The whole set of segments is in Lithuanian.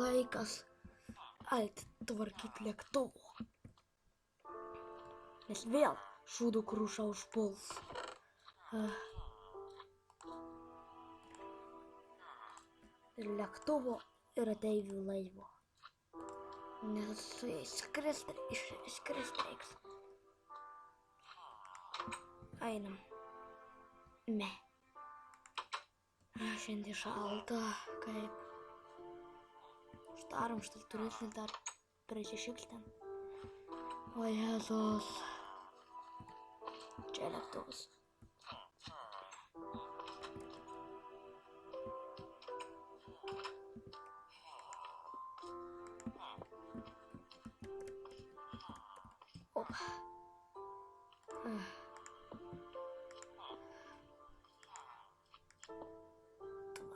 laikas atitvarkyti lėktuvų, nes vėl šūdų kruša užpuls. Ir lėktuvo ir ateivių laivo, nes išskrist reiks. Einam. Ne. Šiandien šalta, kaip. Štarom štai turėsim dar prisišikti. O Jėzus. Čia lėktuvas. Opa.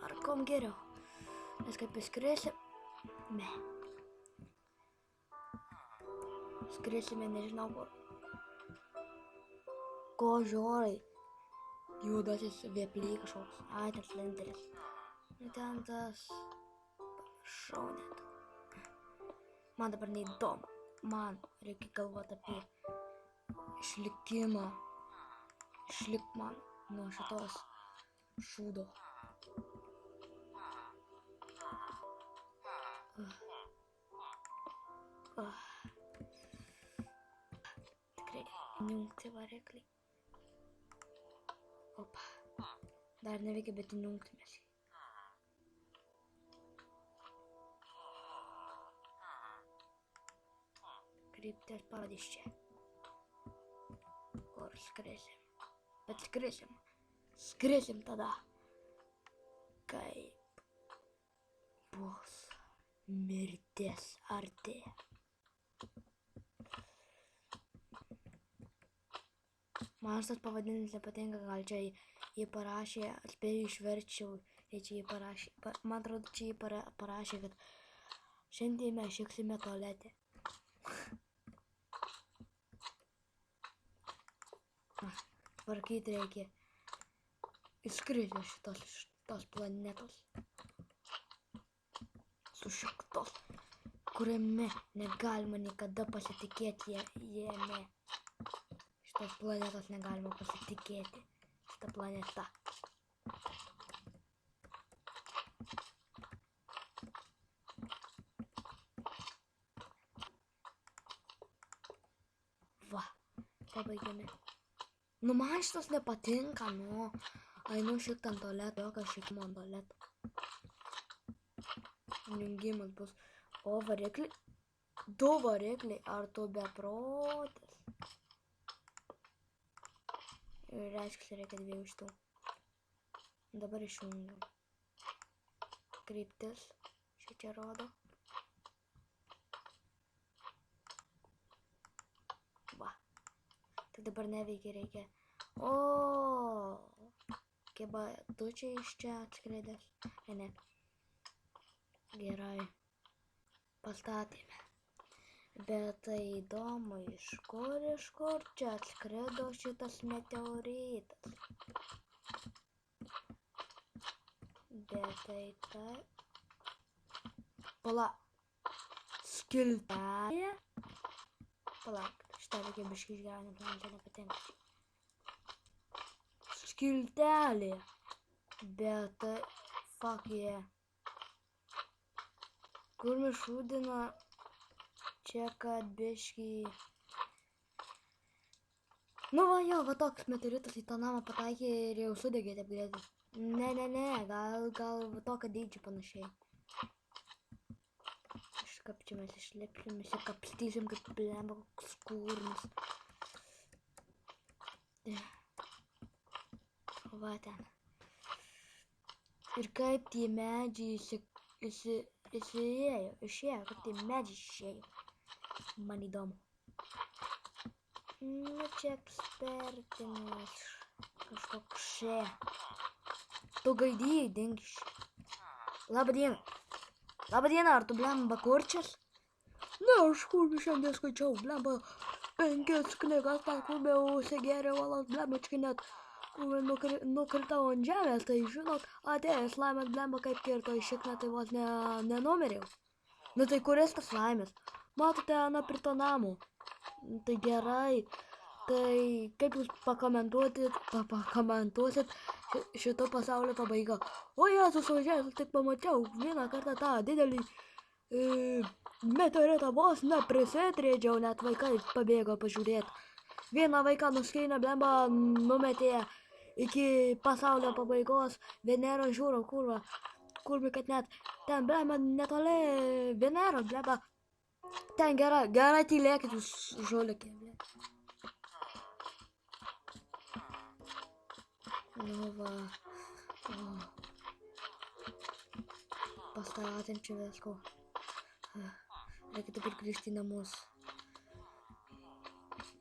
Tvarkom geriau, nes kaip įskrisim, ne. Skrisime nežinau kur. Ko žiorai, juodasis vėply kažkoks, ten slenteris. Ten tas, pamiršau net. Man dabar neįdomu, man reikia galvoti apie išlikimą. Išlik man nuo šitos šūdo. Tikrai įjungti variklį. Opa. Dar neveikia, bet įjungti mes jį. Kryptis parodys čia. Kur skrisim. Bet skrisim. Skrisim tada. Kaip bus mirtis arti. Man šitas pavadinimas nepatinka, gal čia jį parašė, spėjau išverčiau, čia jį parašė, man atrodo, čia jį parašė, kad šiandien mes šiksime tualete. Tvarkyti reikia išskristi šitos planetos. Sušiktos, kuriame negalima niekada pasitikėti jame. Šitos planetos negalima pasitikėti. Šita planeta. Va, pabaigėme. Nu, man šitas nepatinka, nu. Einu šiek ant tualeto, jokio šikimo ant tualeto. Jungimas bus. O varikliai? 2 varikliai, ar tu beprotis? Ir reiškia, reikia 2 šitų. Dabar išjungiu. Kryptis. Šičia rodo. Va. Tai dabar neveikia, reikia. O, kieba tu čia iš čia atskridęs. Ne. Gerai. Pastatėme. Bet tai įdomu, iš kur čia atskrido šitas meteoritas. Bet tai. Pala. Skiltelė. Palauk, šitą reikia biškį išgyventi, man čia nepatinka. Skiltelė. Bet tai. Fuck yeah. Kur mes šūdina čia, kad biškį... Nu va jo, va toks meteoritas į tą namą pataikė ir jau sudegė taip greitai. Ne, gal va tokio dydžio panašiai. Iškapčiamės, išlipsim, įsikapstysim kaip blemba koks kūrnis. Va ten. Ir kaip tie medžiai išėjo, kaip tai medžiai išėjo. Man įdomu. Nu, čia ekspertinis kažkoks šė. Tu gaidėjai, dingiš. Labadiena. Labadiena, ar tu blemba kurčias? Ne, aš kurbi šiandien skaičiau, blemba 5 knygas, pakurbiau užsigėriau valas, blembačkai net nukritau ant žemės, tai žinot, atėjęs laimės blemba kaip kirto į šikną, tai vos nenumiriau. Nu tai kuris tas laimės? Matote, Ana prie to namo. Tai gerai. Tai kaip jūs pakomentuosit šito pasaulio pabaigą? O Jėzus, važiavęs, tik pamačiau vieną kartą tą didelį meteoritą vos neprisėtrėdžiau, net vaikai pabėgo pažiūrėti. Vieną vaiką nuskynė, blemba, numetė iki pasaulio pabaigos, Veneros žiūro, kurmi, kad net ten, blemba, netoli Veneros, blemba. Ten gerai tylėkit jūs žulikai, blemba. Nu va, pastatėm čia visko. Reikia dabar grįžti į namus.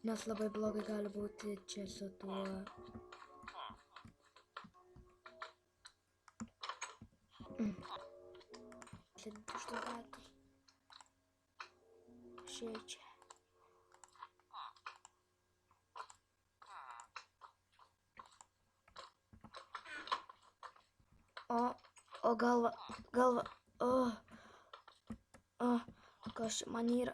Nes labai blogai gali būti čia su tuo. Sėdėti iš to daiktus. Čia. O galva, kas man yra?